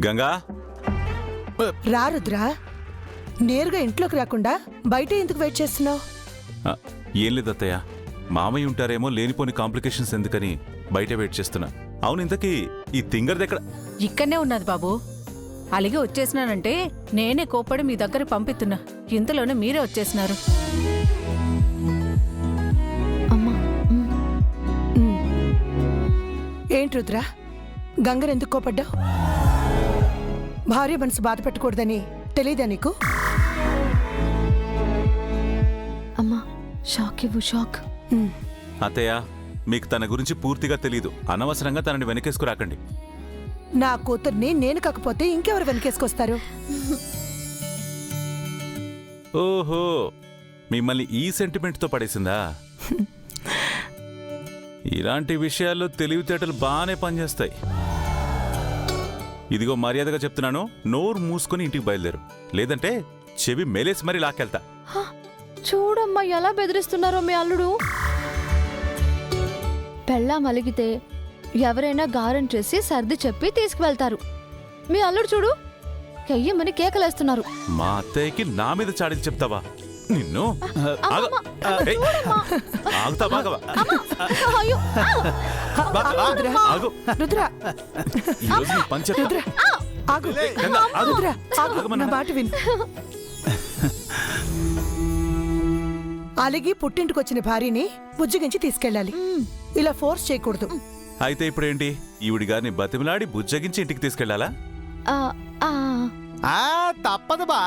గంగా రా రుద్రా, నేరుగా ఇంట్లోకి రాకుండా బయట ఎందుకు వెయిట్ చేస్తున్నావు? ఏం లేదు అత్తయ్య, మామయ్య ఉంటారేమో లేనిపోని కాంప్లికేషన్స్ ఎందుకని బయట వెయిట్ చేస్తున్నా. అవును, ఇంతకీ ఈ తింగర్ది ఎక్కడ? ఇక్కడనే ఉన్నది బాబు. అలిగి వచ్చేసినానంటే నేనే కోప్పడి మీ దగ్గర పంపిస్తున్నా. ఇంతలోనే మీరే వచ్చేసినారు. ఏంటి రుద్రా, గంగను ఎందుకు కోపడ్డావు? భార్య మనసు బాధ పెట్టకూడదని తెలీదా నీకు? అమ్మా షాక్ ఇవ్వు, షాక్. అత్తయ్య, మీకు తన గురించి పూర్తిగా తెలీదు. అనవసరంగా తనని వెనకేసుకురాకండి. నా కూతుర్ని నేను కాకపోతే ఇంకెవరు వెనకేసుకొస్తారు? ఓహో, మిమ్మల్ని ఈ సెంటిమెంట్తో పడేసిందా? ఇలాంటి విషయాల్లో తెలివితేటలు బాగానే పనిచేస్తాయి. ఇదిగో మర్యాదగా చెప్తున్నాను, నోరు మూసుకొని ఇంటికి బయలుదేరు, లేదంటే చెవి మేలేసి మరీ లాక్కెళ్తా. చూడమ్మా ఎలా బెదిరిస్తున్నారో మీ అల్లుడు. పెళ్ళాం అలిగితే ఎవరైనా గారం చేసి సర్ది చెప్పి తీసుకువెళ్తారు. మీ అల్లుడు చూడు, కయ్యమని కేకలేస్తున్నారు. మా అత్తయ్యకి నా మీద చాడీలు చెప్తావా? నిన్ను ఆగుతా బాగవా? అయ్యో, ఆగు. రుద్రా, ఈరోజు నీ పని చెప్తా. రుద్రా, ఆగు. గంగా, ఆగు. రుద్రా, ఆగు. ఆగమన్నా. నా మాట విను. అలిగి పుట్టింటికొచ్చిన భార్యని బుజ్జగించి తీసుకెళ్ళాలి. ఇలా ఫోర్స్ చేయకూడదు. అయితే ఇప్పుడేంటి, ఈవిడి గారిని బతిమలాడి బుజ్జగించి ఇంటికి తీసుకెళ్లాలా? తప్పదు బా.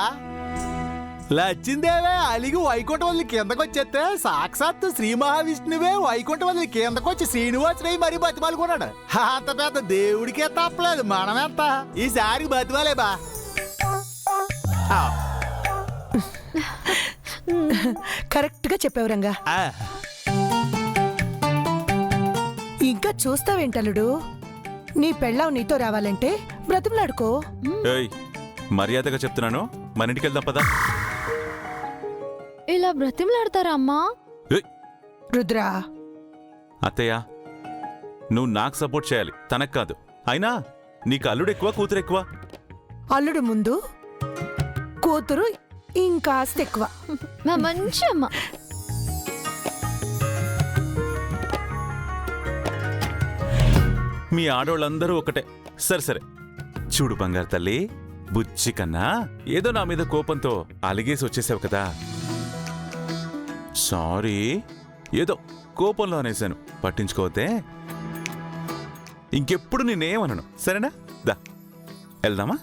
లచ్చిందేవే అలిగి వైకుంఠం వదిలి కిందకొచ్చేస్తే సాక్షాత్తు శ్రీ మహావిష్ణువే వైకుంఠం వదిలి కిందకొచ్చి శ్రీనివాసుడై మరీ బతిమాలుకున్నాడు. అంత పెద్ద దేవుడికే తప్పలేదు, మనమెంత ఈసారి బతిమాలే బా. కరెక్ట్ గా చెప్పావు రంగా. ఇంకా చూస్తావేంటలుడు? నీ పెళ్ళాం నీతో రావాలంటే బ్రతిమలాడుకో. ఏయ్, మర్యాదగా చెప్తున్నాను, మన ఇంటికి వెళ్దాం పదా. ఇలా బ్రతిమలాడతారా అమ్మా? ఏయ్, రుద్రా, అత్తయ్య, నువ్వు నాకు సపోర్ట్ చేయాలి, తనకు కాదు. అయినా నీకు అల్లుడు ఎక్కువ కూతురు ఎక్కువ? అల్లుడు ముందు, కూతురు ఇంకాస్త ఎక్కువ. మా మంచి అమ్మ. మీ ఆడవాళ్ళందరూ ఒకటే. సరే సరే, చూడు బంగారు తల్లి, బుజ్జి కన్నా ఏదో నా మీద కోపంతో అలిగేసి వచ్చేసావు కదా. సారీ, ఏదో కోపంలో అనేసాను, పట్టించుకోవద్దే. ఇంకెప్పుడు నేనేమనను, సరేనా? దా వెళ్దామా?